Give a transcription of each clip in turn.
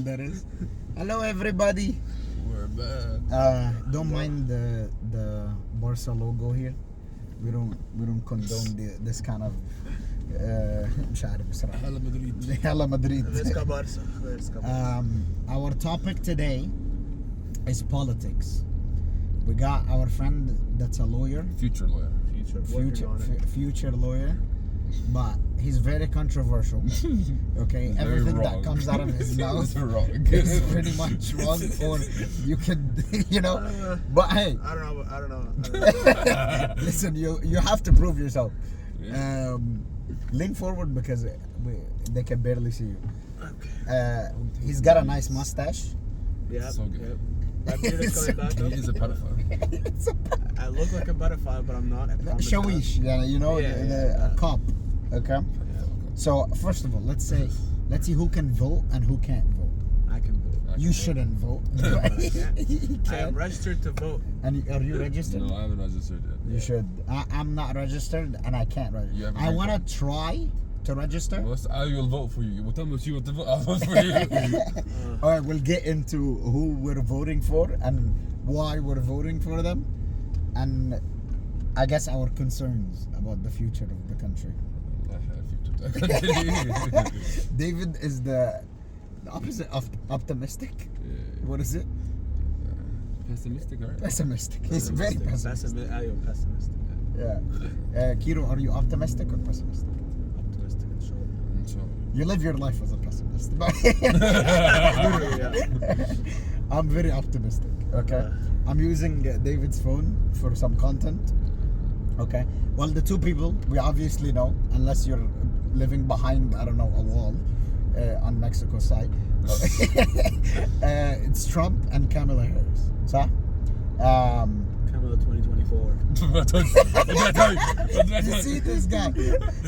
That is. Hello, everybody. We're back. Don't mind the Barca logo here. We don't condone this kind of مش عارف بصراحة. هلا مدريد. Hala Madrid. Let's go Barca. Our topic today is politics. We got our friend that's a lawyer, Future lawyer. future lawyer, but he's very controversial. Okay, Very everything that wrong. comes out of his mouth It's wrong. is pretty much wrong, or you could, But hey, I don't know. listen, you have to prove yourself. Yeah. Lean forward because they can barely see you. Okay. He's got a nice mustache. Yeah. So good. Yep. My beard is coming back He up. is a pedophile. I look like a butterfly, but I'm not. I promise Shawish, Yeah. a cop. Okay. So first of all, let's see who can vote and who can't vote. I can vote. You shouldn't vote. You I am registered to vote. And are you registered? No, I haven't registered yet. You should. I'm not registered and I can't You register. have a I green want to try to register. I will vote for you. Whatever you want to vote, I'll vote for you. All right, we'll get into who we're voting for and why we're voting for them, and I guess our concerns about the future of the country. David is the opposite of optimistic. What is it? Pessimistic, right? Pessimistic. He's very pessimistic. I am pessimistic. Yeah. Kiro, are you optimistic or pessimistic? Optimistic and sure. You live your life as a pessimist. Literally, yeah. I'm very optimistic. Okay. I'm using David's phone for some content. Okay. Well, the two people we obviously know, unless you're living behind, I don't know, a wall on Mexico side. It's Trump and Kamala Harris. So, Kamala 2024. you see this guy?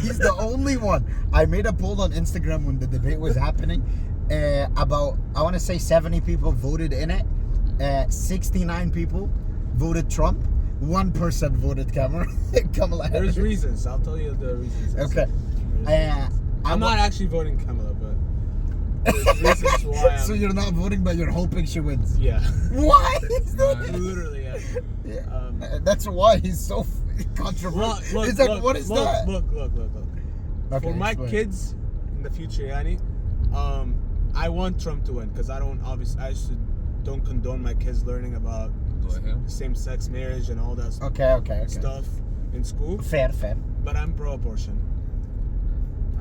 He's the only one. I made a poll on Instagram when the debate was happening. About, I want to say 70 people voted in it. 69 people voted Trump. 1% voted Kamala Harris. There's reasons. I'll tell you the reasons. Okay. I'm not actually voting Kamala, but there's reasons why I'm... So you're not voting, but you're hoping she wins. Yeah. Why is that? Literally, yeah. That's why he's so controversial. It's like, what is that? Look. Okay, For my explain. kids in the future, Yanni, I want Trump to win because I don't condone my kids learning about same-sex marriage and all that Okay. stuff in school. Fair. But I'm pro-abortion.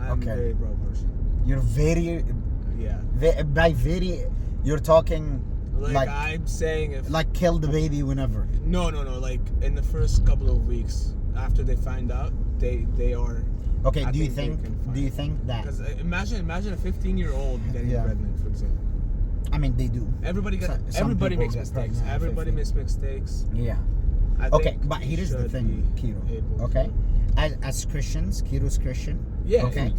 I'm very pro-abortion. You're very, Yeah. by very, you're talking Like I'm saying, if like kill the baby whenever. no, like in the first couple of weeks after they find out, they are. Okay. I Do you think they can think that? Because imagine a 15-year-old getting pregnant, for example. I mean, they do. Everybody Some everybody people makes get mistakes. pregnant at Everybody 15. makes mistakes. Yeah. I Okay, think but we here is the should thing, be Kiro. able to- Okay, as Christians, Kiro's Christian. Yeah. Okay.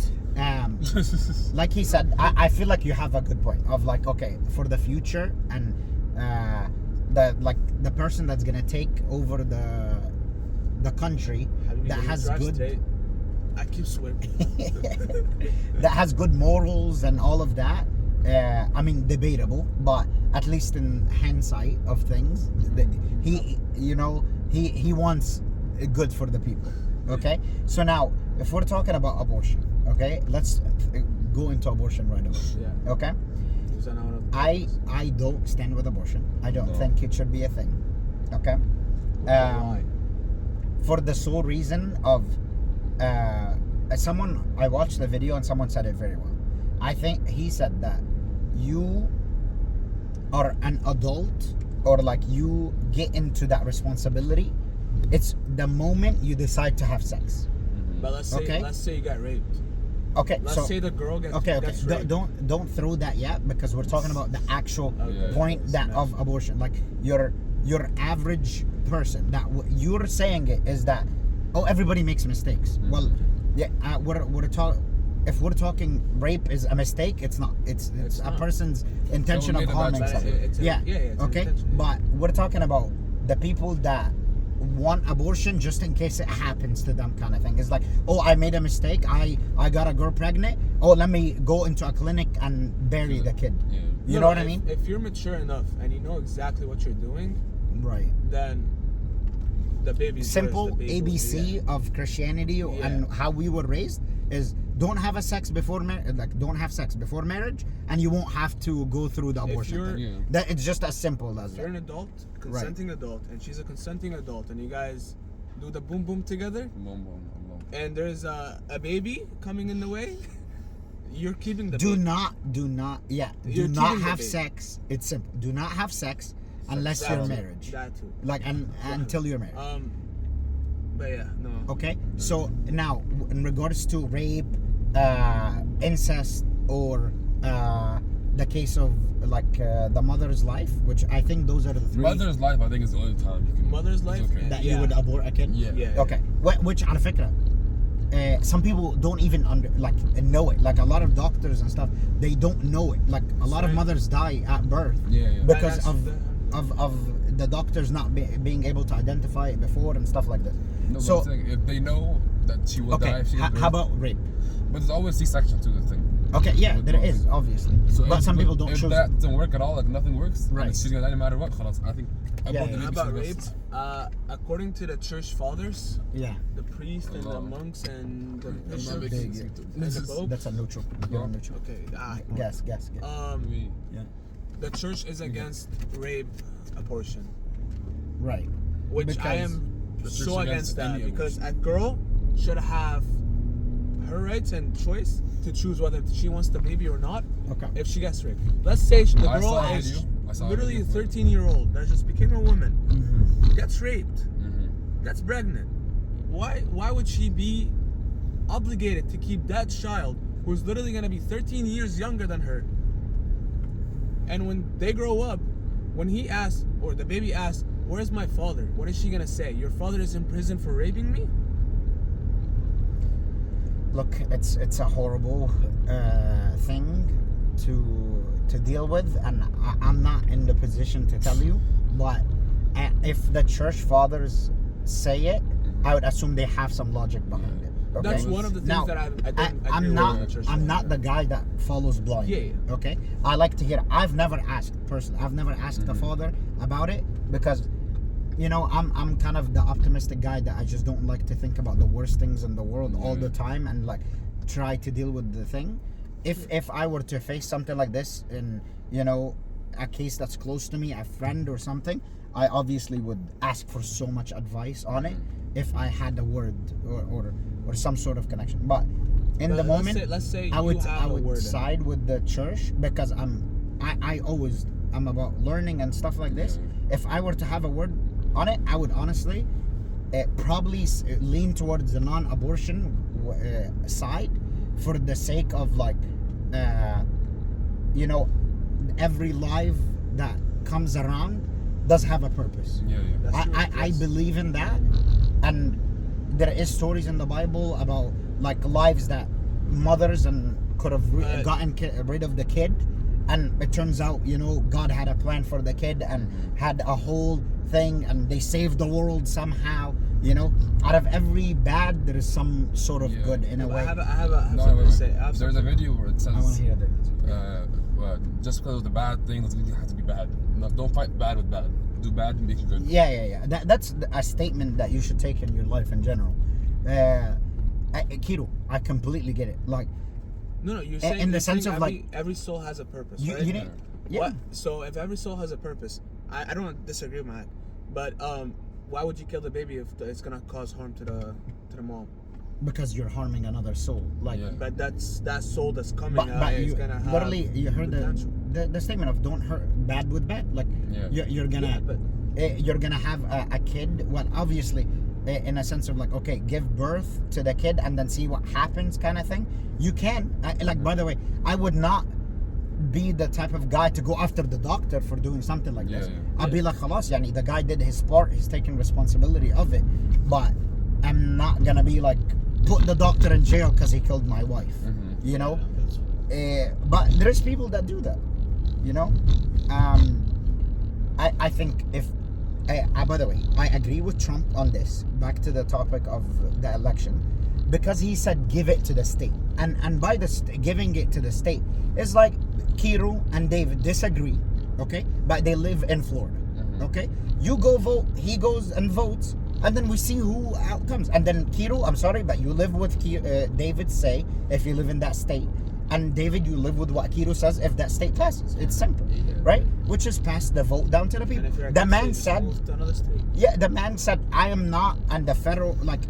Like he said, I feel like you have a good point of like, okay, for the future and the person that's gonna take over the country that has good Today, I keep swearing. that has good morals and all of that. I mean, debatable, but at least in hindsight of things, he wants good for the people. Okay, so now if we're talking about abortion, okay, let's go into abortion right away. Yeah. Okay, Is that not one of the I don't stand with abortion. I don't think it should be a thing. Okay, Why? for the sole reason of someone, I watched the video and someone said it very well. I think he said that you are an adult, or like you get into that responsibility. It's the moment you decide to have sex. But let's say you got raped. Okay, Let's say the girl gets gets raped. Don't throw that yet, because we're talking about the actual Okay. point of abortion. Like your average person, that you're saying it is that, oh, everybody makes mistakes. Well, yeah, we're talking. If we're talking rape is a mistake, it's not. It's a not. person's intention of made a bad harming choice. someone. It's Yeah. it's Okay, intentional. but we're talking about the people that want abortion just in case it happens to them, kind of thing. It's like, oh, I made a mistake. I got a girl pregnant. Oh, let me go into a clinic and bury the kid. Yeah. You know what I mean? If you're mature enough and you know exactly what you're doing, Right. then the baby's Simple yours, the baby will be- ABC yeah. of Christianity and how we were raised is don't have don't have sex before marriage, and you won't have to go through the abortion you're- thing. Yeah. That it's just as simple as If you're that. an adult, consenting adult, and she's a consenting adult, and you guys do the boom boom together, Boom, boom, boom. and there's a baby coming in the way, you're keeping the Do baby. not You're do not keeping the have baby. sex. It's simple. Do not have sex unless That you're too. married. That too. Like until you're married. But yeah, no. Okay, so now in regards to rape, incest, or the case of like the mother's life, which I think those are the three Mother's life, I think, is the only time you can. Mother's it's life, Okay. that Yeah. you would abort a kid. Yeah. Yeah. Okay, which على فكرة, some people don't even know it. Like a lot of doctors and stuff, they don't know it. Like a lot of Right. mothers die at birth Yeah, yeah. because that's of the doctors not being able to identify it before and stuff like this. No, So but I'm saying, if they know that she will die, okay, if she gives birth, how about rape? But there's always C-section too, the thing. Okay, yeah, With there both. is obviously, So but some people don't if choose. that doesn't work at all, like nothing works, Right. and she's gonna die no matter what. خلاص, I think Yeah, abort yeah. the baby How about should rape? rest. According to the church fathers, Yeah, the priests and the Allah. monks and the I'm not bishops making big, this and the into- pope. that's a neutral. You're a neutral. Okay. Guess. We- Yeah. The church is against rape abortion, Right. which I Because am The church so against against that any because abortion. a girl should have her rights and choice to choose whether she wants the baby or not. Okay. If she gets raped, let's say the I girl saw a is video. I saw a literally a video. 13-year-old that just became a woman, Mhm. gets raped, Mhm. gets pregnant. Why would she be obligated to keep that child who's literally gonna be 13 years younger than her? And when they grow up, when he asks or the baby asks, "Where's my father?" What is she gonna say? Your father is in prison for raping me? Look, it's a horrible thing to deal with, and I'm not in the position to tell you. But if the church fathers say it, I would assume they have some logic behind it. Okay? That's one of the things Now, that I don't agree I'm with not the church. I'm not the guy that follows blind. Yeah. Okay. I like to hear. I've never asked personally. I've never asked the father about it because, you know, I'm kind of the optimistic guy that I just don't like to think about the worst things in the world all the time and like try to deal with the thing. If I were to face something like this in, you know, a case that's close to me, a friend or something, I obviously would ask for so much advice on it if I had a word or some sort of connection. But in the moment, let's say I you would have a word in. side with the church because I always I'm about learning and stuff like this. If I were to have a word on it, I would honestly probably lean towards the non-abortion side for the sake of like you know, every life that comes around does have a purpose. Yeah, yeah. That's true, I yes. believe in that, and there is stories in the Bible about like lives that mothers and could have gotten rid of the kid, and it turns out, you know, God had a plan for the kid and had a whole thing, and they saved the world somehow. You know, out of every bad, there is some sort of good in a But way. I have No, something wait, to wait. say. I have There's a something. video where it says, I want to hear that. just because of the bad thing doesn't mean it has to be bad. No, don't fight bad with bad. Do bad and make it good. Yeah. That's a statement that you should take in your life in general. Kiro, I completely get it. Like, No, you're saying in the you're sense saying of, like, every soul has a purpose, you right? didn't. Yeah. What? So if every soul has a purpose, I don't disagree with that. But why would you kill the baby if it's gonna cause harm to the mom? Because you're harming another soul. Like, Yeah. But that's that soul that's coming but is you gonna have literally you heard potential. the statement of don't hurt bad with bad. Like, Yeah. you're gonna Yeah, but you're gonna have a kid. Well, obviously, in a sense of like, okay, give birth to the kid and then see what happens, kind of thing. You can like. By the way, I would not be the type of guy to go after the doctor for doing something like this. Yeah. I'd be like, خلاص, yani, the guy did his part. He's taking responsibility of it. But I'm not gonna be like, put the doctor in jail because he killed my wife. You know. But there's people that do that. You know. I think if By the way, I agree with Trump on this. Back to the topic of the election, because he said give it to the state, and by giving it to the state, it's like Kiro and David disagree, okay, but they live in Florida, okay. You go vote, he goes and votes, and then we see who outcomes. And then Kiro, I'm sorry, but you live with David say if you live in that state. And David, you live with what Kiro says if that state passes. It's simple, right? Which is pass the vote down to the people. The man said, yeah, the man said, I am not on the federal, like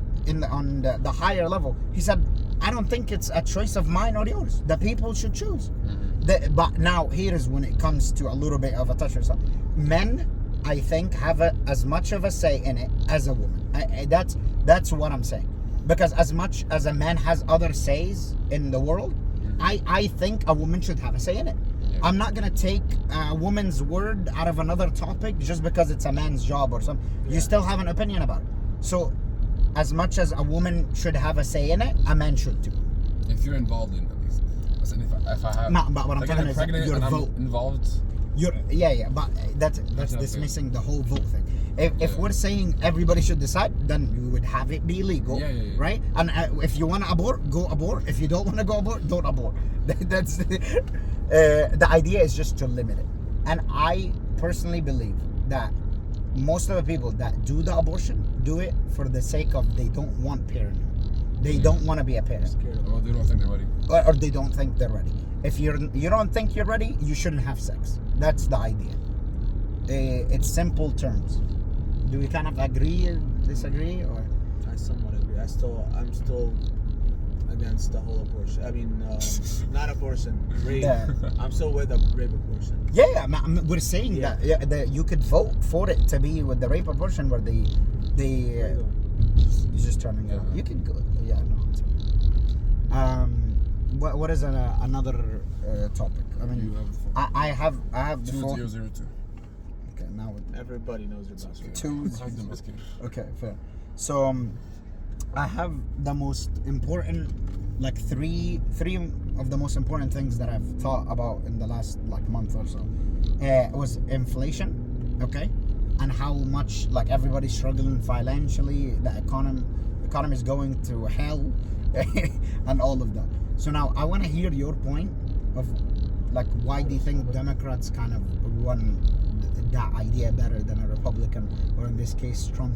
on the higher level. He said, I don't think it's a choice of mine or yours. The people should choose. But now here is when it comes to a little bit of a touch or something. Men, I think, have as much of a say in it as a woman. That's what I'm saying. Because as much as a man has other says in the world, I think a woman should have a say in it. Yeah. I'm not gonna take a woman's word out of another topic just because it's a man's job or something. Yeah. You still have an opinion about it. So, as much as a woman should have a say in it, a man should too. If you're involved in it, at least. Listen, if I have, no, but what I'm talking is your vote. Involved. But that's dismissing the whole vote thing. If we're saying everybody should decide, then we would have it be legal, right? And if you want to abort, go abort. If you don't want to go abort, don't abort. That's the idea is just to limit it. And I personally believe that most of the people that do the abortion do it for the sake of they don't want parenthood. They don't want to be a parent. Or they don't think they're ready. Or they don't think they're ready. If you don't think you're ready, you shouldn't have sex. That's the idea. It's simple terms. Do we kind of agree or disagree, or? I somewhat agree. I'm still against the whole abortion. I mean, not abortion, rape. Yeah. I'm still with the rape abortion. Yeah, we're saying that you could vote for it to be with the rape abortion, where they you just turning it. You can go. Yeah, no. What is another topic? I mean, I have the 2002. Okay, now everybody knows your password. 2. Okay, fair. So I have the most important, like three of the most important things that I've thought about in the last month or so. Was inflation, okay, and how much everybody's struggling financially. The economy is going to hell, and all of that. So now I want to hear your point of why do you think Democrats kind of run that idea better than a Republican, or in this case Trump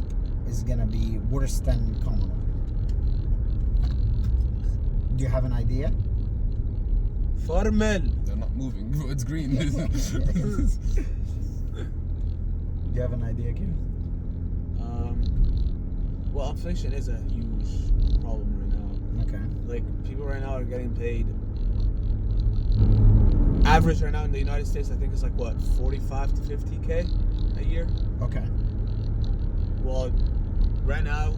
is gonna be worse than Kamala? Do you have an idea? Formel. They're not moving. It's green. Do you have an idea, Kim? Well, inflation is a huge problem right now. Okay. People right now are getting paid. Average right now in the United States, I think it's 45 to 50K a year. Okay. Well, right now,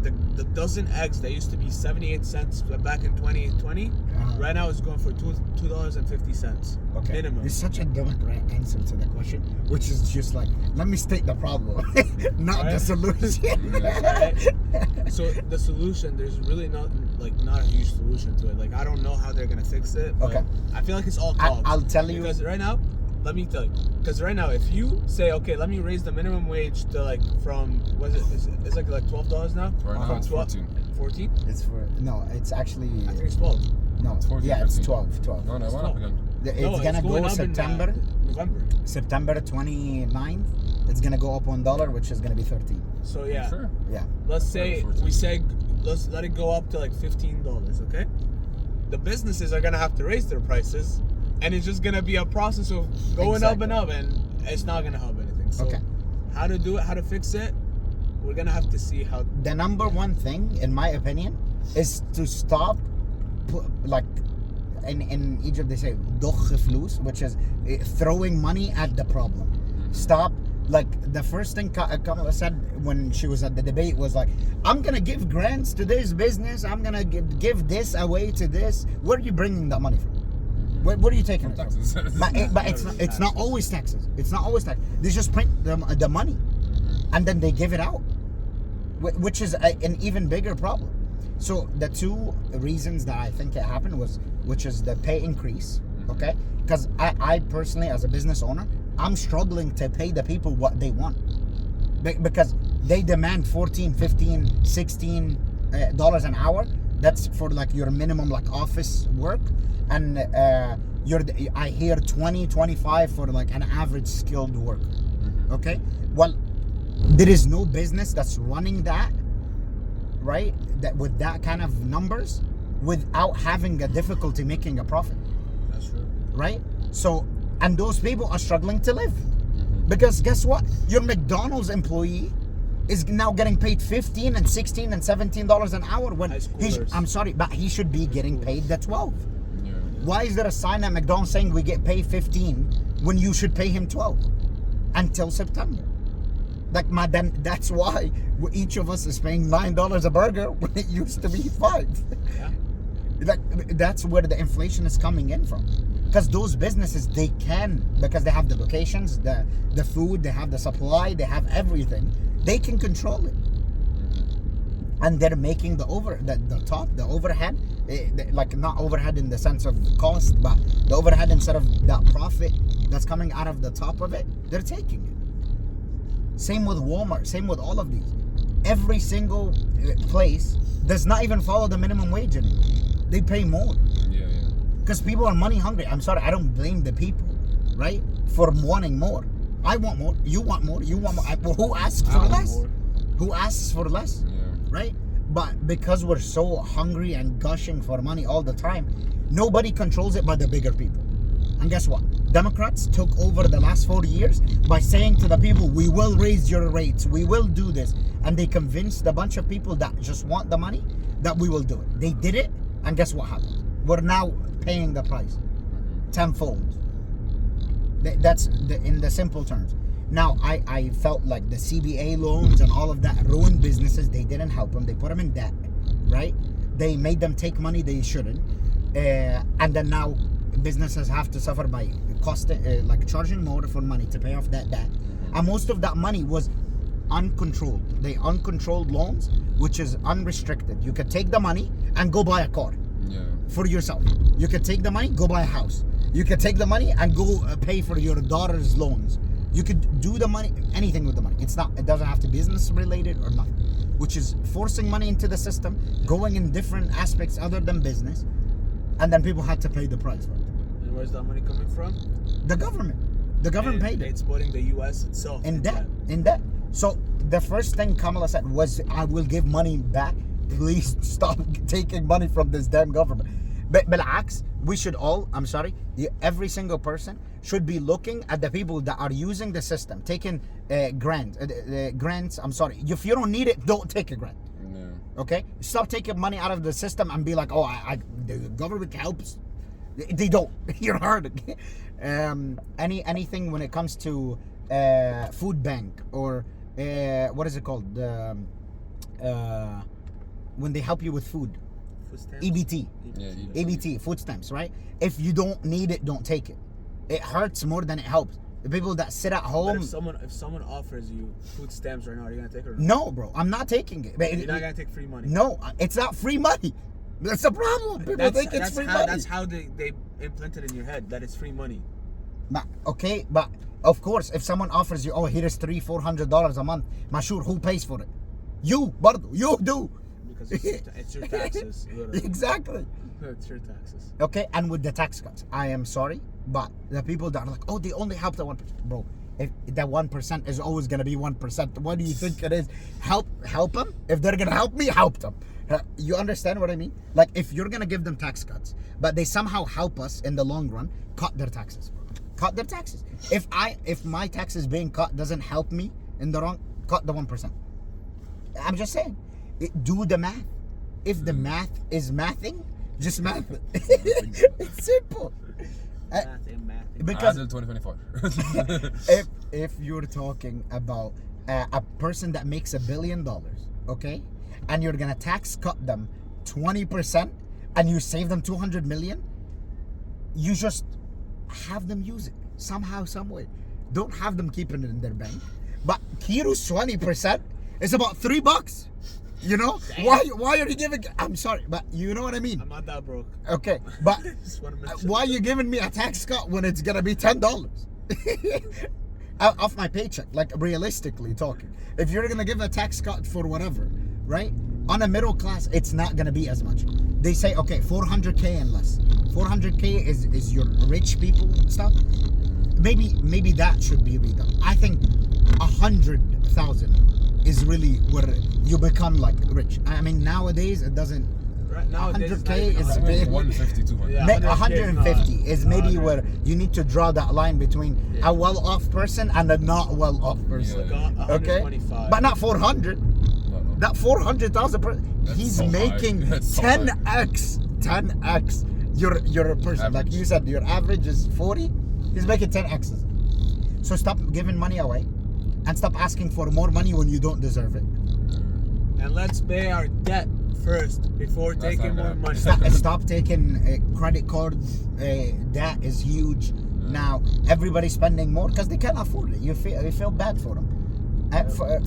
the dozen eggs that used to be 78 cents back in 2020, right now it's going for $2.50. Okay. Minimum. It's such a Democrat answer to the question, which is just let me state the problem, not the solution. Right? So the solution, there's really not a huge solution to it. I don't know how they're gonna fix it. But okay. I feel like it's all talks. I'll tell you. Because right now, let me tell you. Because right now, if you say, okay, let me raise the minimum wage to from it's like $12 now. Right now it's 14. 14? It's actually. I think it's 12. No, it's 14. Yeah, it's 12. No, it went up again. It's gonna go September. November. September 29th. It's gonna go up $1, which is gonna be 13. So yeah. Sure. Yeah. Let's say let's let it go up to $15. Okay. The businesses are gonna have to raise their prices, and it's just gonna be a process of going up and up, and it's not gonna help anything. So how to do it, how to fix it, we're gonna have to see how. The number one thing, in my opinion, is to stop, in Egypt they say "ضخ فلوس," which is throwing money at the problem. Stop. The first thing Kamala said when she was at the debate was I'm gonna give grants to this business, I'm gonna give this away to this. Where are you bringing that money from? Where are you taking it taxes. from? But it's not always taxes. It's not always taxes. They just print the money, and then they give it out, which is an even bigger problem. So the two reasons that I think it happened which is the pay increase, okay? Because I personally, as a business owner, I'm struggling to pay the people what they want. Because they demand 14, 15, 16 dollars an hour. That's for like your minimum like office work. And I hear 20, 25 for like an average skilled worker. Okay? Well, there is no business that's running that, right? That with that kind of numbers without having a difficulty making a profit. That's true. Right? So, and those people are struggling to live. Because guess what? Your McDonald's employee is now getting paid $15 and $16 and $17 an hour when I'm sorry, but he should be getting paid the 12. Yeah. Why is there a sign at McDonald's saying we get paid 15 when you should pay him 12 until September? Like then that's why each of us is paying $9 a burger when it used to be $5. Yeah. Like that's where the inflation is coming in from. Because those businesses, they can, because they have the locations, the food, they have the supply, they have everything. They can control it. And they're making the overhead, like not overhead in the sense of cost, but the overhead instead of that profit that's coming out of the top of it, they're taking it. Same with Walmart, same with all of these. Every single place does not even follow the minimum wage anymore. They pay more. Yeah. Because people are money hungry. I'm sorry, I don't blame the people, right? For wanting more. I want more. You want more. You want more. Well, who asks for less? More. Who asks for less? Yeah. Right? But because we're so hungry and gushing for money all the time, nobody controls it but the bigger people. And guess what? Democrats took over the last 40 years by saying to the people, we will raise your rates. We will do this. And they convinced a bunch of people that just want the money that we will do it. They did it. And guess what happened? We're now paying the price tenfold. That's in the simple terms. Now, I felt like the CBA loans and all of that ruined businesses. They didn't help them. They put them in debt, right? They made them take money they shouldn't. And then now businesses have to suffer by like charging more for money to pay off that debt. And most of that money was uncontrolled. They uncontrolled loans, which is unrestricted. You could take the money and go buy a car. Yeah. For yourself. You could take the money, go buy a house. You could take the money and go pay for your daughter's loans. You could do the money, anything with the money. It doesn't have to be business related or nothing. Which is forcing money into the system, going in different aspects other than business, and then people had to pay the price for it. And where's that money coming from? The government. The government paid it. It's putting the U.S. itself in debt. So the first thing Kamala said was, I will give money back. Please stop taking money from this damn government. But we should all, I'm sorry, every single person should be looking at the people that are using the system, taking grants. I'm sorry. If you don't need it, don't take a grant. Yeah. Okay? Stop taking money out of the system and be like, oh, the government helps. They don't. You're hurting. Anything when it comes to food bank or what is it called? When they help you with food. EBT. Yeah, EBT, food stamps, right? If you don't need it, don't take it. It hurts more than it helps. The people that sit at home. But if someone offers you food stamps right now, are you gonna take it or not? No, bro, I'm not taking it. You're not gonna take free money. No, it's not free money. That's the problem. People think it's free money. That's how they implant it in your head that it's free money. Okay, but of course, if someone offers you, oh, here is $300-$400 a month, sure, who pays for it? You, Bardo, you do. Because it's your taxes. Literally. Exactly. It's your taxes. Okay, and with the tax cuts, I am sorry, but the people that are like, oh, they only help the 1%. Bro, if that 1% is always gonna be 1%, what do you think it is? Help them. If they're gonna help me, help them. You understand what I mean? Like, if you're gonna give them tax cuts, but they somehow help us in the long run, cut their taxes. Cut their taxes. If my taxes being cut doesn't help me in the wrong, cut the 1%. I'm just saying. Do the math. If the math is mathing, just math it. It's simple. Because 2024. if you're talking about a person that makes $1 billion, okay, and you're gonna tax cut them 20%, and you save them 200 million, you just have them use it somehow, some way. Don't have them keeping it in their bank. But Kiru's 20% is about $3. You know? Damn. Why are you giving? I'm sorry, but you know what I mean. I'm not that broke. Okay, but why are you giving me a tax cut when it's gonna be $10? Off my paycheck, like realistically talking. If you're gonna give a tax cut for whatever, right? On a middle class, it's not gonna be as much. They say, okay, 400K and less. 400K is your rich people stuff. Maybe that should be redone. I think 100,000 is really where you become like rich. I mean, nowadays it doesn't. Right now, 100K is I think big. 150, 200. Yeah. 150 is maybe 100. where you need to draw that line between a well-off person and a not well-off person. Yeah. Okay, 125. but not 400. No. That 400,000 That's he's so high. making That's so high. 10x. You're a person like Average. you said. Your average is 40. He's making 10x's. So stop giving money away, and stop asking for more money when you don't deserve it. And let's pay our debt first before That's taking not more bad. money. Stop taking credit card. That is huge. Now everybody's spending more because they can't afford it. You feel bad for them.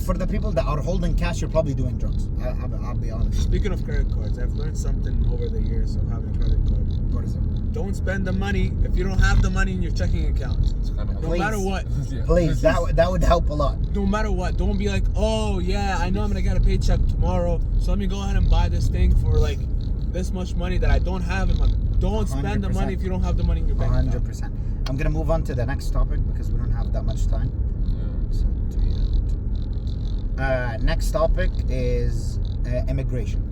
For the people that are holding cash, you're probably doing drugs. I'll be honest. Speaking of credit cards, I've learned something over the years of having a credit card. What is it? Don't spend the money if you don't have the money in your checking account. It's kind of No Please. matter what. Yeah. Please, that would help a lot. No matter what. Don't be like, oh yeah, I know I'm gonna get a paycheck tomorrow, so let me go ahead and buy this thing for like this much money that I don't have in my. Don't spend the 100%. money if you don't have the money in your bank account. 100%. I'm gonna move on to the next topic because we don't have that much time. So, next topic is immigration.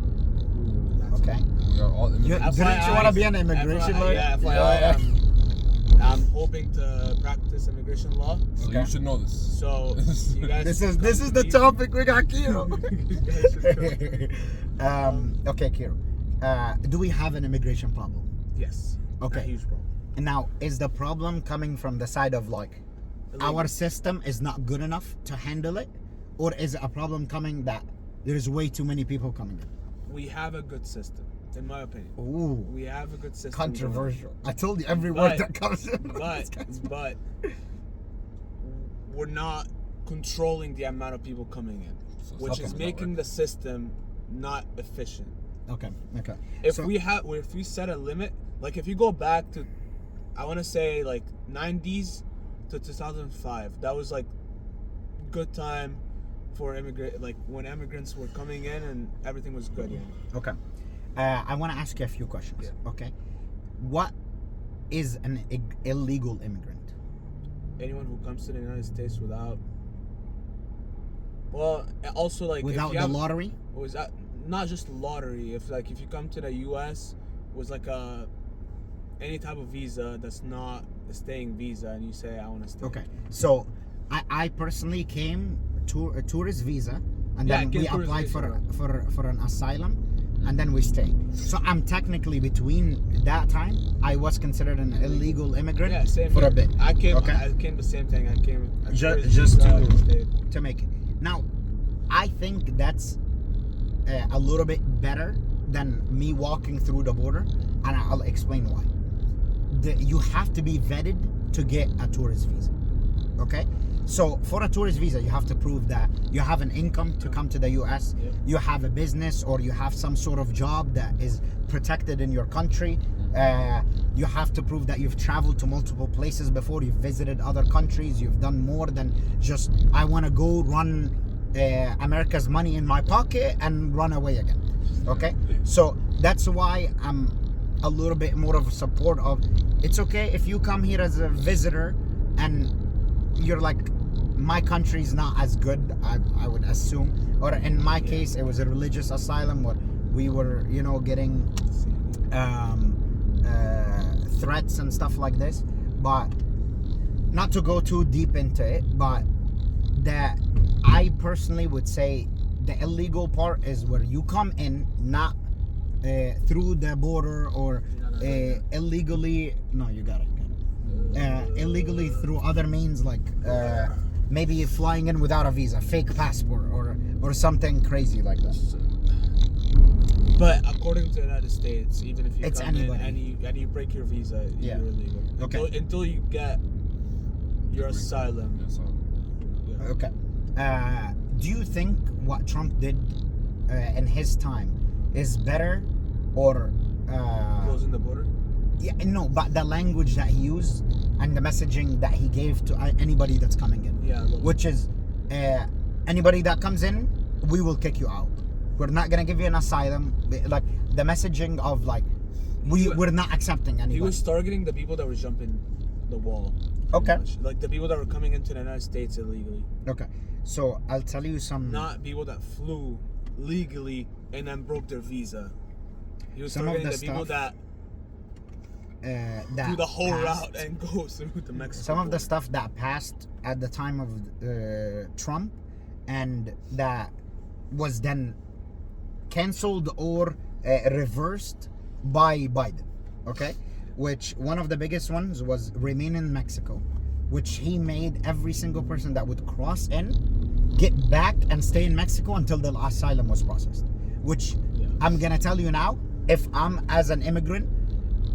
Okay. We are all You, immigrants. didn't you want to be an immigration lawyer? Yeah, FYI, I'm hoping to practice immigration law. So Okay. you should know this. So you guys. This is come the to me. topic we got, Kiro. You guys should come. Okay, Kiro. Do we have an immigration problem? Yes. Okay. A huge problem. Now, is the problem coming from the side of like our system is not good enough to handle it, or is it a problem coming that there's way too many people coming in? We have a good system, in my opinion. Ooh, We have a good system. controversial. I told you every But- word that comes in. But we're not controlling the amount of people coming in, So which is something's not making working. the system not efficient. Okay. If So- if we set a limit, like if you go back to, I want to say like 90s to 2005, that was like good time for like when immigrants were coming in and everything was good. Okay. I want to ask you a few questions. Yeah. Okay. What is an illegal immigrant? Anyone who comes to the United States without, well, also like Without if you the have, lottery? was that not just lottery? If you come to the U.S. with like any type of visa that's not a staying visa, and you say I want to stay. Okay. So I personally came to a tourist visa, and Yeah, then get we tourist applied visa. for an asylum, and then we stayed. So I'm technically between that time. I was considered an illegal immigrant Yeah, same for here. a bit. I came. Okay. I came the same thing. I came. a tourist Just visa, to- and stayed. to make it. Now, I think that's a little bit better than me walking through the border, and I'll explain why. You have to be vetted to get a tourist visa. Okay? So for a tourist visa, you have to prove that you have an income to come to the US, Yeah. you have a business, or you have some sort of job that is protected in your country. You have to prove that you've traveled to multiple places before, you've visited other countries, you've done more than just, I want to go run America's money in my pocket and run away again. Okay? So that's why I'm a little bit more of a support of, it's okay if you come here as a visitor and you're like, my country's not as good, I would assume, or in my case it was a religious asylum where we were getting threats and stuff like this. But not to go too deep into it, but that I personally would say the illegal part is where you come in not through the border or illegally. No, you got it. Illegally through other means, like maybe flying in without a visa, fake passport, or something crazy like that. But according to the United States, even if you It's come anybody. in and you break your visa, Yeah. you're illegal. Okay. Until you get your asylum. Yeah, so Yeah. Okay. Do you think what Trump did in his time is better, or Closing the border. yeah, no, but the language that he used and the messaging that he gave to anybody that's coming in. Yeah. Look, Which is, anybody that comes in, we will kick you out. We're not gonna give you an asylum. Like the messaging of like, we're not accepting anybody. he was targeting the people that were jumping the wall. pretty Okay. much. Like the people that were coming into the United States illegally. Okay, so I'll tell you some. Not people that flew legally and then broke their visa. He was Some of targeting the the people stuff, that do the whole passed. route and go through the Mexico. Some of the border. stuff that passed at the time of Trump, and that was then canceled or reversed by Biden. Okay, which one of the biggest ones was remain in Mexico, which he made every single person that would cross in get back and stay in Mexico until the asylum was processed. Which I'm gonna tell you now, if I'm as an immigrant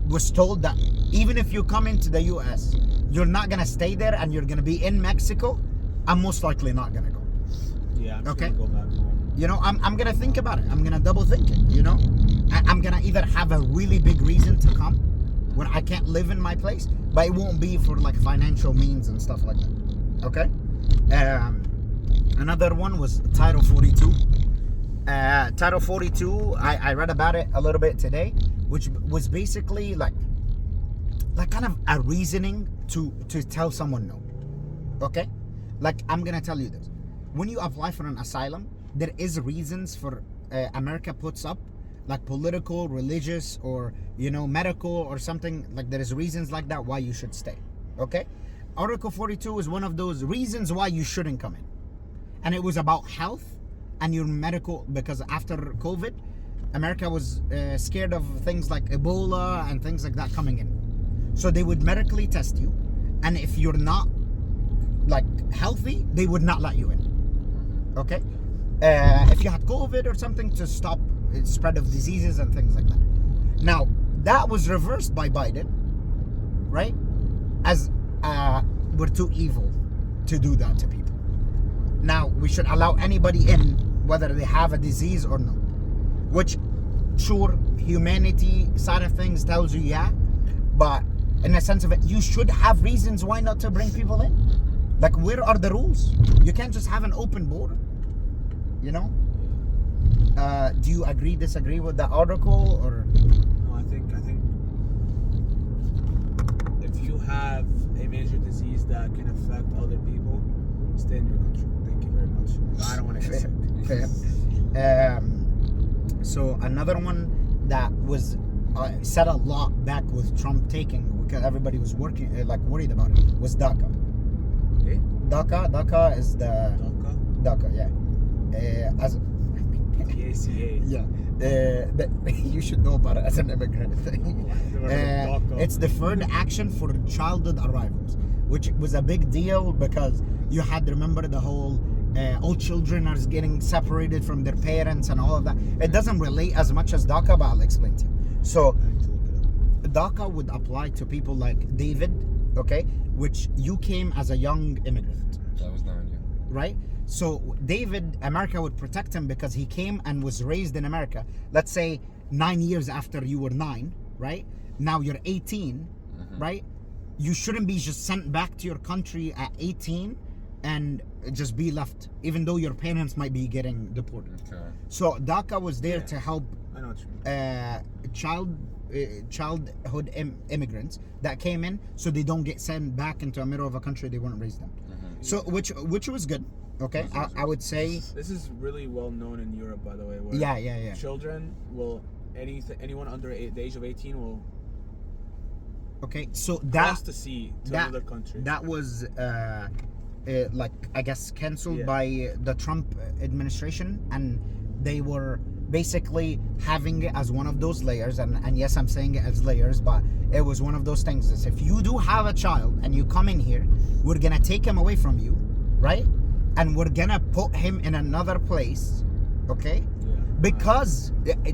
was told that even if you come into the US, you're not gonna stay there and you're gonna be in Mexico, I'm most likely not gonna go. Yeah, I'm just Okay. gonna go back home. You know, I'm gonna think about it. I'm gonna double think it, you know? I'm gonna either have a really big reason to come where I can't live in my place, but it won't be for like financial means and stuff like that. Okay? Another one was Title 42. Title 42, I read about it a little bit today, which was basically like kind of a reasoning to tell someone no. Okay? Like, I'm gonna tell you this. When you apply for an asylum, there is reasons for America puts up like political, religious, or medical or something. Like there is reasons like that why you should stay. Okay? Article 42 is one of those reasons why you shouldn't come in. And it was about health and your medical, because after COVID, America was scared of things like Ebola and things like that coming in. So they would medically test you, and if you're not like healthy, they would not let you in. Okay? If you had COVID or something, to stop spread of diseases and things like that. Now, that was reversed by Biden, right? As we're too evil to do that to people. Now, we should allow anybody in, whether they have a disease or not. Which, sure, humanity side of things tells you, yeah, but in the sense of it, you should have reasons why not to bring people in. Like, where are the rules? You can't just have an open border, you know? Do you agree, disagree with the article, or? No, I think if you have a major disease that can affect other people, stay in your country. Thank you very much. I don't want to get sick. Fair. So another one that was said a lot back with Trump taking, because everybody was worried about it, was DACA. Okay? DACA is the DACA, yeah. As DACA. yeah, you should know about it as an immigrant. It's Deferred Action for Childhood Arrivals, which was a big deal because you had to remember the whole all children are getting separated from their parents and all of that. It doesn't relate as much as DACA, but I'll explain to you. So DACA would apply to people like David, okay, which you came as a young immigrant. That was 9, yeah. Right? So David, America would protect him because he came and was raised in America. Let's say 9 years after you were 9, right? Now you're 18, right? You shouldn't be just sent back to your country at 18 and just be left, even though your parents might be getting deported. Okay. So DACA was there to help I know what you mean. childhood immigrants that came in, so they don't get sent back into the middle of a country they weren't raised in. So which was good. Okay, I would say This is really well known in Europe, by the way. Where yeah. Children will anyone under the age of 18 will Okay, so cross the sea to another country. That was like, I guess, cancelled Yeah. by the Trump administration, and they were basically having it as one of those layers, and yes, I'm saying it as layers, but it was one of those things is if you do have a child and you come in here, we're gonna take him away from you, right? And we're gonna put him in another place, okay? Yeah. Because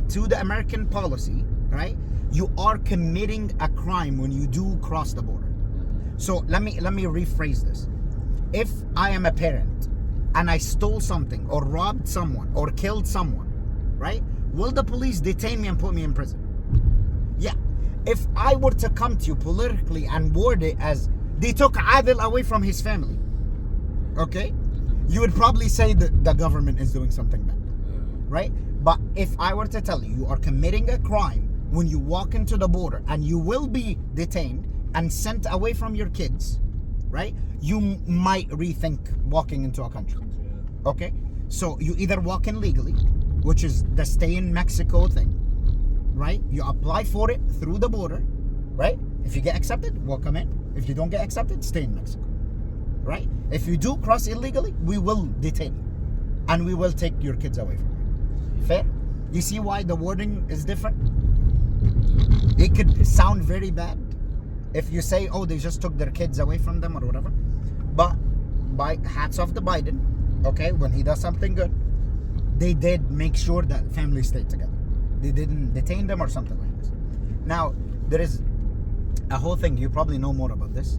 to the American policy, right, you are committing a crime when you do cross the border. So let me rephrase this. If I am a parent and I stole something or robbed someone or killed someone, right, will the police detain me and put me in prison? Yeah. If I were to come to you politically and word it as they took Adil away from his family. Okay? You would probably say that the government is doing something bad. Right? But if I were to tell you, you are committing a crime when you walk into the border and you will be detained and sent away from your kids, right? You might rethink walking into a country. Okay? So you either walk in legally, which is the stay in Mexico thing, right? You apply for it through the border, right? If you get accepted, welcome in. If you don't get accepted, stay in Mexico, right? If you do cross illegally, we will detain you and we will take your kids away from you. Fair? You see why the wording is different? It could sound very bad if you say, oh, they just took their kids away from them or whatever. But by hats off to Biden, okay, when he does something good, they did make sure that families stayed together. They didn't detain them or something like this. Now, there is a whole thing, you probably know more about this,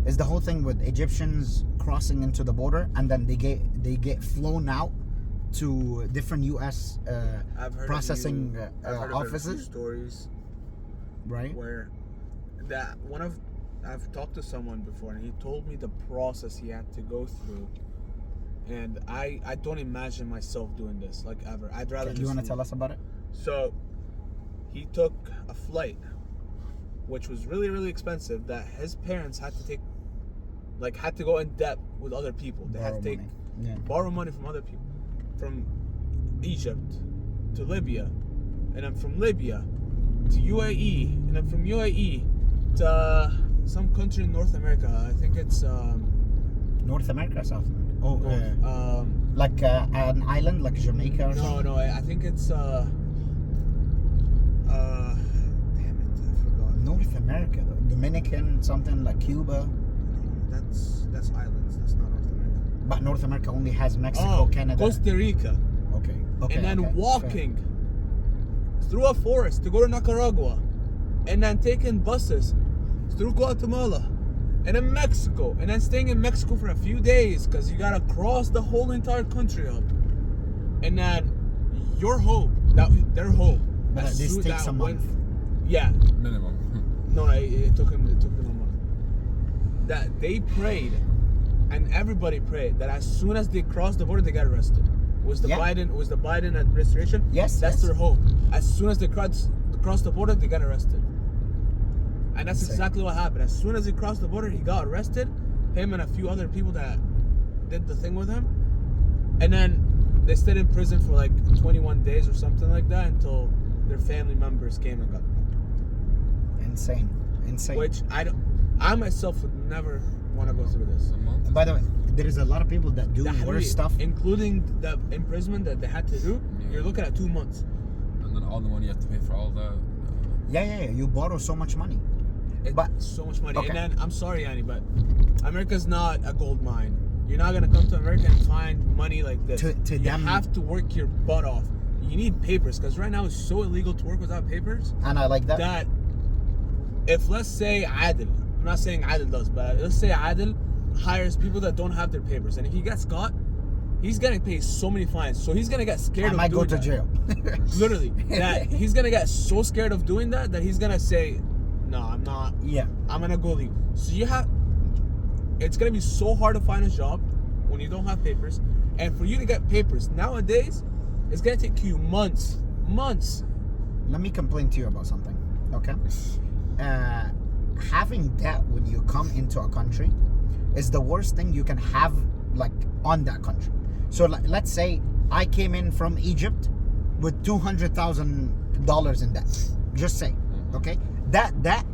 is the whole thing with Egyptians crossing into the border and then they get flown out to different U.S. processing offices. Stories, right? Where I've talked to someone before and he told me the process he had to go through, and I don't imagine myself doing this like ever. I'd rather. Do you want to tell us about it? So, he took a flight, which was really, really expensive, that his parents had to take, like, had to go in debt with other people. They had to take, borrow money from other people. From Egypt to Libya, and then from Libya to UAE, and then from UAE to some country in North America. I think it's North America, South America. Oh, like an island, like Jamaica or something? No, I think it's damn it, I forgot. North America, though. Dominican, something like Cuba. That's islands. That's not North America. But North America only has Mexico, Canada. Costa Rica. Okay. And then okay, walking through a forest to go to Nicaragua, and then taking buses through Guatemala, and then Mexico, and then staying in Mexico for a few days because you gotta cross the whole entire country up, and then their hope. But this takes a month. Yeah. Minimum. No, it took them a month. That they prayed, and everybody prayed that as soon as they crossed the border, they got arrested. Was the Biden administration? Yes. That's their hope. As soon as they crossed the border, they got arrested. And that's exactly what happened. As soon as he crossed the border, he got arrested. Him and a few other people that did the thing with him. And then they stayed in prison for like 21 days or something like that until their family members came and got them. Insane. Which I myself would never want to go through this. By the way, there is a lot of people that do worse stuff. Including the imprisonment that they had to do. Yeah. You're looking at 2 months. And then all the money you have to pay for all that. Yeah. You borrow so much money. But so much money. Okay. And then, I'm sorry, Annie, but America's not a gold mine. You're not going to come to America and find money like this. You have to work your butt off. You need papers, because right now it's so illegal to work without papers. And I like that. That if, let's say, Adil, I'm not saying Adil does, but let's say Adil hires people that don't have their papers. And if he gets caught, he's going to pay so many fines. So he's going to get scared of doing that. I might go to jail. Literally. That he's going to get so scared of doing that he's going to say, no, I'm not. Yeah. I'm going to go leave. So it's going to be so hard to find a job when you don't have papers. And for you to get papers nowadays, it's going to take you months. Let me complain to you about something, okay? Having debt when you come into a country is the worst thing you can have, like, on that country. So let's say I came in from Egypt with $200,000 in debt. Just say, okay? That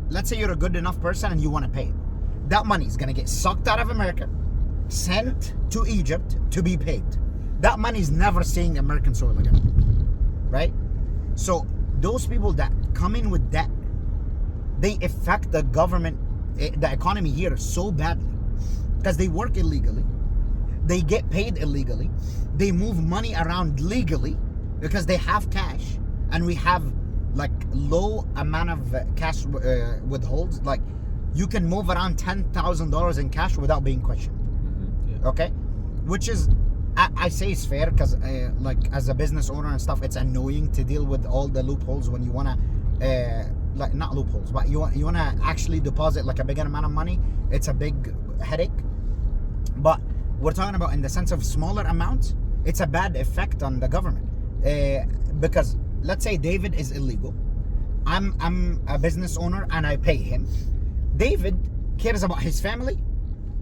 let's say you're a good enough person and you want to pay it. That money is going to get sucked out of America, sent to Egypt to be paid. That money is never seeing American soil again, right? So those people that come in with debt, they affect the government, the economy here so badly because they work illegally, they get paid illegally, they move money around legally because they have cash, and we have like low amount of cash withholds. Like you can move around $10,000 in cash without being questioned. Yeah. Okay, which is I say it's fair because like as a business owner and stuff, it's annoying to deal with all the loopholes when you wanna like not loopholes, but you want to actually deposit like a bigger amount of money, it's a big headache. But we're talking about in the sense of smaller amounts, it's a bad effect on the government. Because let's say David is illegal. I'm a business owner and I pay him. David cares about his family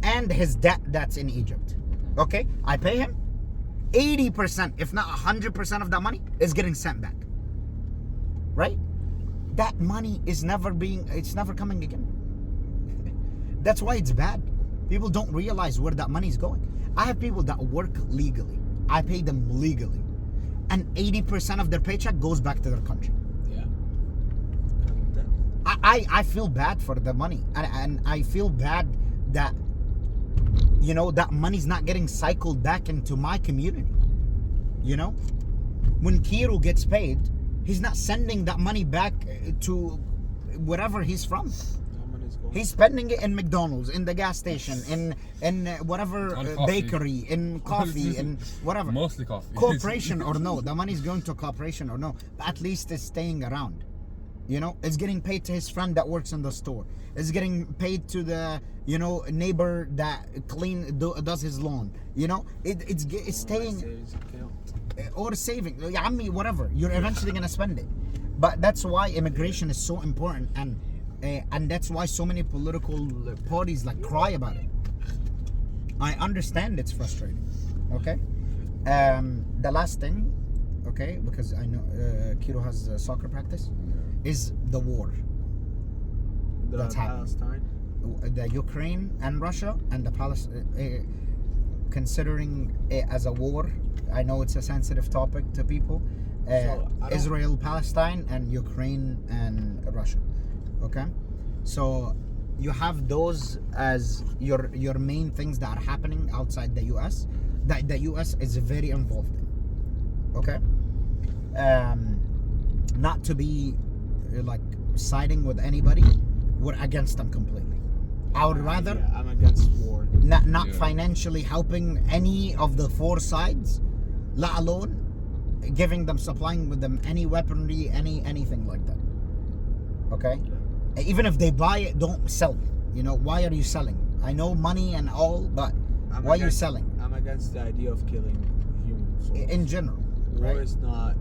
and his debt that's in Egypt. Okay? I pay him. 80%, if not 100% of that money is getting sent back. Right? That money is never coming again. That's why it's bad. People don't realize where that money is going. I have people that work legally. I pay them legally. And 80% of their paycheck goes back to their country. Yeah. I feel bad for the money. And I feel bad that, you know, that money's not getting cycled back into my community. You know? When Kiro gets paid, he's not sending that money back to wherever he's from. He's spending it in McDonald's, in the gas station, in whatever bakery, in coffee, in whatever. Mostly coffee. Corporation or no, the money's going to a corporation or no, but at least it's staying around. You know, it's getting paid to his friend that works in the store. It's getting paid to the, you know, neighbor that does his lawn. You know, it's staying. Or saving, I mean, whatever. You're eventually gonna spend it. But that's why immigration is so important, and that's why so many political parties like cry about it. I understand it's frustrating. Okay. The last thing, okay, because I know Kiro has soccer practice, is the war that's happening. The Ukraine and Russia and the Palestine. Considering it as a war, I know it's a sensitive topic to people. Israel, Palestine, and Ukraine and Russia. Okay, so you have those as your main things that are happening outside the U.S. that the U.S. is very involved in. Okay, not to be like siding with anybody, we're against them completely. I would rather. Yeah, I'm against war. Not financially helping any of the four sides, let alone giving them, supplying with them any weaponry, anything like that. Okay? Yeah. Even if they buy it, don't sell. You know, why are you selling? I know money and all, but why are you selling? I'm against the idea of killing human souls. In general. War right? is not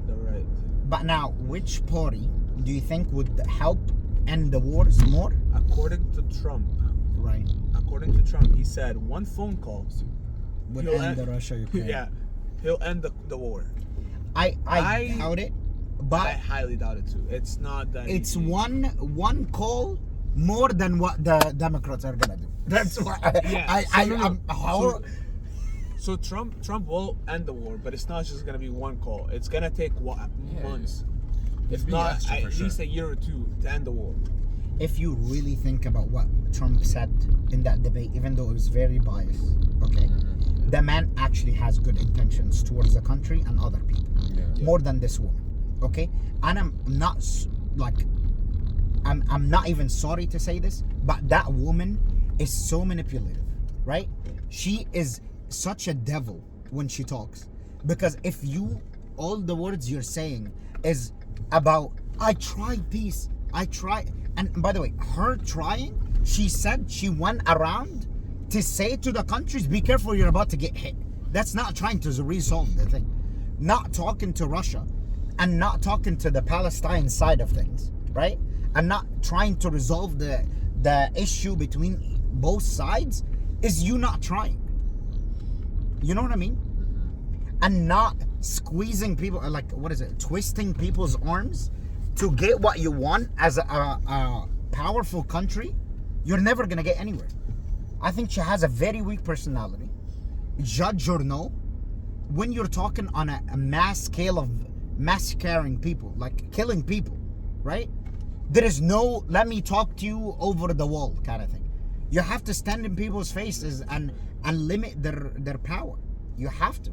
the right thing. But now, which party do you think would help end the wars more? According to Trump. Right. According to Trump, he said one phone call would end the Russia-Ukraine. Yeah, he'll end the war. I doubt it, but I highly doubt it too. It's not that. It's easy. one call more than what the Democrats are gonna do. That's why. So Trump will end the war, but it's not just gonna be one call. It's gonna take months, if not at least a year or two, to end the war. If you really think about what Trump said in that debate, even though it was very biased, okay, the man actually has good intentions towards the country and other people, more than this woman, okay? And I'm not I'm not even sorry to say this, but that woman is so manipulative, right? She is such a devil when she talks, because if all the words you're saying is about, I tried peace, I tried. And by the way, her trying, she said she went around to say to the countries, be careful, you're about to get hit. That's not trying to resolve the thing. Not talking to Russia and not talking to the Palestine side of things, right? And not trying to resolve the issue between both sides is you not trying. You know what I mean? And not squeezing people, like, what is it? Twisting people's arms to get what you want as a powerful country. You're never gonna get anywhere. I think she has a very weak personality. Judge or no, when you're talking on a mass scale of massacring people, like killing people, right? There is no let me talk to you over the wall kind of thing. You have to stand in people's faces and limit their power. You have to.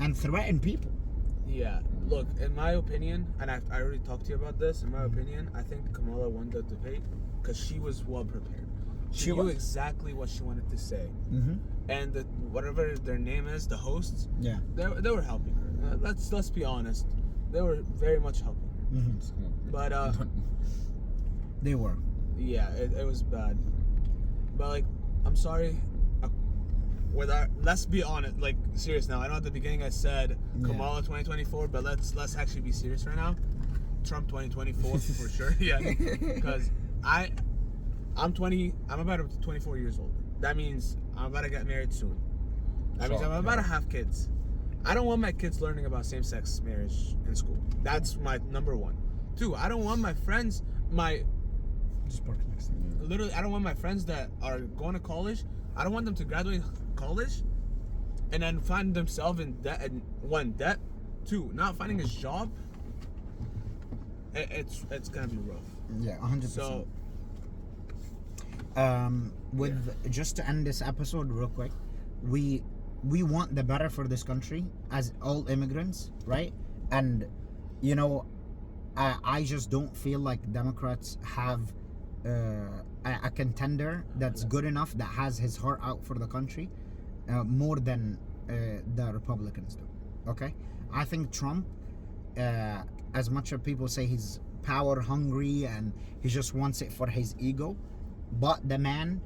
And threaten people. Yeah, look, in my opinion, and I already talked to you about this, in my opinion, I think Kamala won the debate because she was well prepared. She knew exactly what she wanted to say. Mm-hmm. And whatever their name is, the hosts, yeah, they were helping her. Let's be honest. They were very much helping her. Just come on. But They were. yeah, it was bad. But like, I'm sorry. Let's be honest, like serious now. I know at the beginning I said Kamala 2024, but let's actually be serious right now. Trump 2024 for sure. Yeah, because I'm about to be 24 years old. That means I'm about to get married soon. That means I'm about to have kids. I don't want my kids learning about same-sex marriage in school. That's my number one. Two, I don't want my friends, Just park next to me. literally, I don't want my friends that are going to college, I don't want them to graduate college and then find themselves in debt. And one, debt. Two, not finding a job. It's gonna be rough. Yeah, 100%. So, just to end this episode real quick, we want the better for this country as all immigrants, right? And you know, I just don't feel like Democrats have a contender that's good enough, that has his heart out for the country more than the Republicans do. Okay, I think Trump, as much as people say he's power hungry and he just wants it for his ego, but the man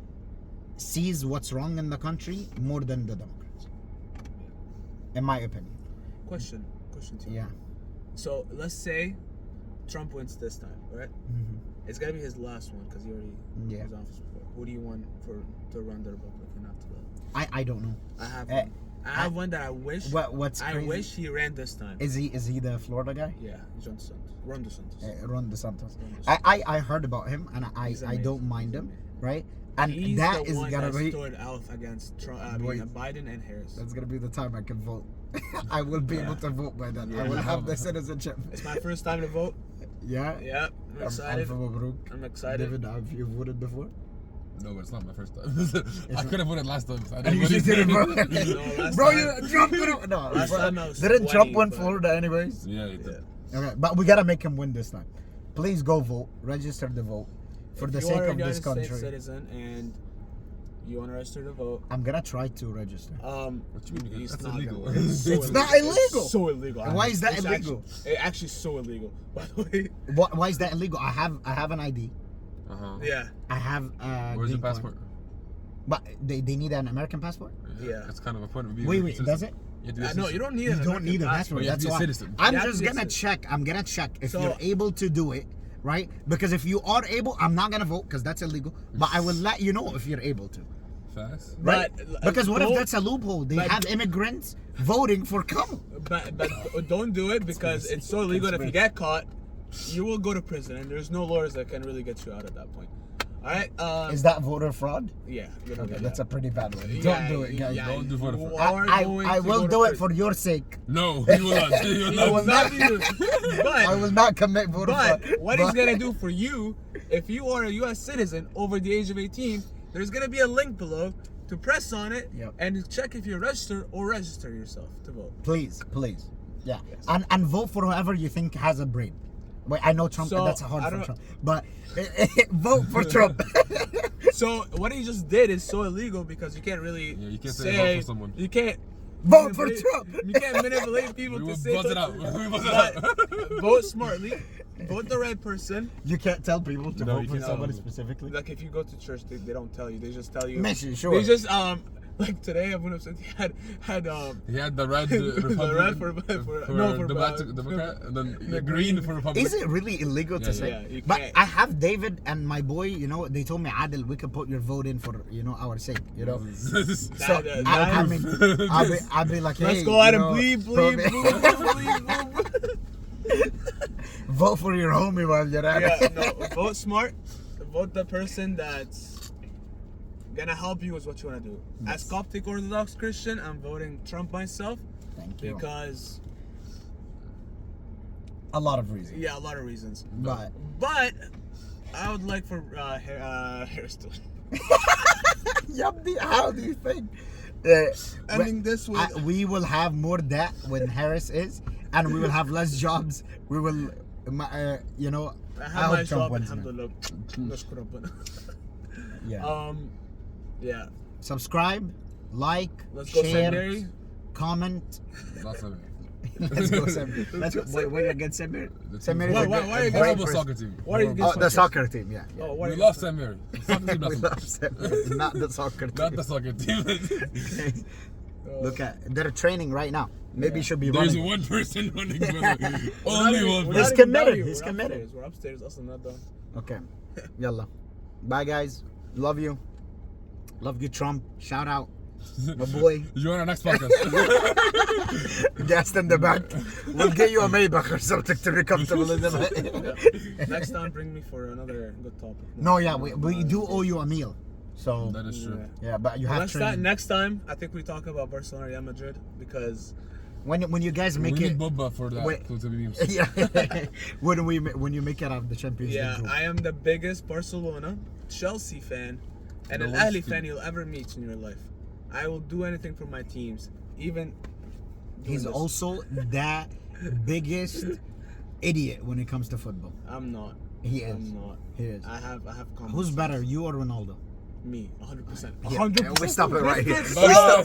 sees what's wrong in the country more than the Democrats, in my opinion. question to you. Yeah. So let's say Trump wins this time, right? Mm-hmm. It's gonna be his last one because he already was in office before. Who do you want to run the Republican after that? I don't know. I have one. I have one that I wish. What's crazy? I wish he ran this time. Is he the Florida guy? Yeah, Ron DeSantis. Ron DeSantis. Ron DeSantis. I heard about him and He's I amazing. don't mind him, right? And He's that the is one gonna that be stood out against Trump, Boy. Biden and Harris. that's gonna be the time I can vote. I will be able to vote by then. I will have the citizenship. It's my first time to vote. Yeah. Yeah, I'm excited. Alpha Mabruk. I'm excited. David, have you voted before? No, but it's not my first time. I could have voted last time. So I And you just didn't vote. last Bro, time- Trump didn't. No, Last time I was didn't 20, Trump win but- Florida anyways? Yeah, he did. Okay, but we gotta make him win this time. Please go vote. Register to vote for the If sake you are a of this United country. States citizen and you want to register to vote, I'm gonna try to register. What you mean? it's That's not illegal. gonna work. It's not illegal. It's so illegal. Why is that It's illegal? It's actually so illegal. By the way. Why is that illegal? I have an ID. Yeah. I have Where's your green card. passport? But they need an American passport? Yeah. It's kind of a point of view. Wait, does it? No, you don't need You an don't American need a passport. You have That's to be a why. citizen. I'm You have just to be a gonna citizen. check. I'm gonna check if So- you're able to do it, right? Because if you are able, I'm not gonna vote because that's illegal. But I will let you know if you're able to. Fast. Right? Because what if don't- that's a loophole? They but- have immigrants voting for Kamala. But don't do it because it's so illegal that if you get caught, you will go to prison and there's no lawyers that can really get you out at that point. All right. Is that voter fraud? Yeah. Okay, that's a pretty bad one. Yeah, Don't do it, guys. yeah, Don't do voter you fraud. are going I to will go to do it prison. for your sake. No, you will not. You will I will not. not do it. But I will not commit voter But fraud. what he's gonna do for you, if you are a U.S. citizen over the age of 18, there's gonna be a link below to press on it Yep. and check if you're registered or register yourself to vote. Please. Yeah. Yes. And vote for whoever you think has a brain. Wait, I know Trump, So, that's I hard for don't- Trump. But vote for Trump. So what he just did is so illegal because you can't really Yeah, you can't say vote for someone. You can't Vote for manipulate- Trump. You can't manipulate people We to will say buzz it out. We will buzz it out. But vote smartly. Vote the right person. You can't tell people to No, vote you for can't tell somebody them. specifically. Like if you go to church, they don't tell you. They just tell you. Messi, sure. They just like today, I would have said he had He had the red the Republican red for Democrat, and then the green for Republican. Is it really illegal to Yeah, say? yeah, you But can't. I have David and my boy, they told me, Adil, we can put your vote in for, our sake, So, That- I mean, I'll be like, hey, Let's go ahead and bleed. vote for your homie while you're at Yeah, it. no, vote smart. Vote the person that's gonna help you is what you want to do. As Coptic Orthodox Christian, I'm voting Trump myself Thank you. because A lot of reasons. a lot of reasons. But But I would like for Harris to. how do you think? Ending this with we will have more debt when Harris is, and we will have less jobs. We will, I I have my hope Trump job. wins. Alhamdulillah. Nashkur Rabbana. Yeah. Yeah. Subscribe, like, Let's go share, secondary. comment, Lots of it. Let's go, Samir. Let's go. Wait against Samir. Samir is Why- a why- good- why you a guys- great Horrible person. soccer team. Why are you Horrible. Oh, against the soccer team. Yeah. yeah. Oh, why We are love you- Samir. Soccer team, We love Samir, not the soccer team. not the soccer team. Look at, they're training right now. Maybe you should be There's running. one person running. We're not Only even- one we're He's not person. even committed. down here. He's We're committed. upstairs. We're upstairs. Us not done. Okay. Yalla. Bye, guys. Love you. Love you, Trump. Shout out. My boy. You're on our next podcast. Guest in the back. We'll get you a Maybach or something to be comfortable in the back. Next time, bring me for another good topic. No, yeah, we do owe you a meal. So, That is true. yeah, but you have training. Next time, I think we talk about Barcelona, Real Madrid, because When you guys We make need it. Boba for that. Wait. To be memes. Yeah. when you make it out of the Champions League yeah, group. I am the biggest Barcelona, Chelsea fan, and The an worst Ahly team. fan you'll ever meet in your life. I will do anything for my teams, even. doing He's this. also that biggest idiot when it comes to football. I'm not. He is. I'm not. He is. I have. Who's better, you or Ronaldo? Me, 100%. Yeah, 100%. we stop it right here. Bye.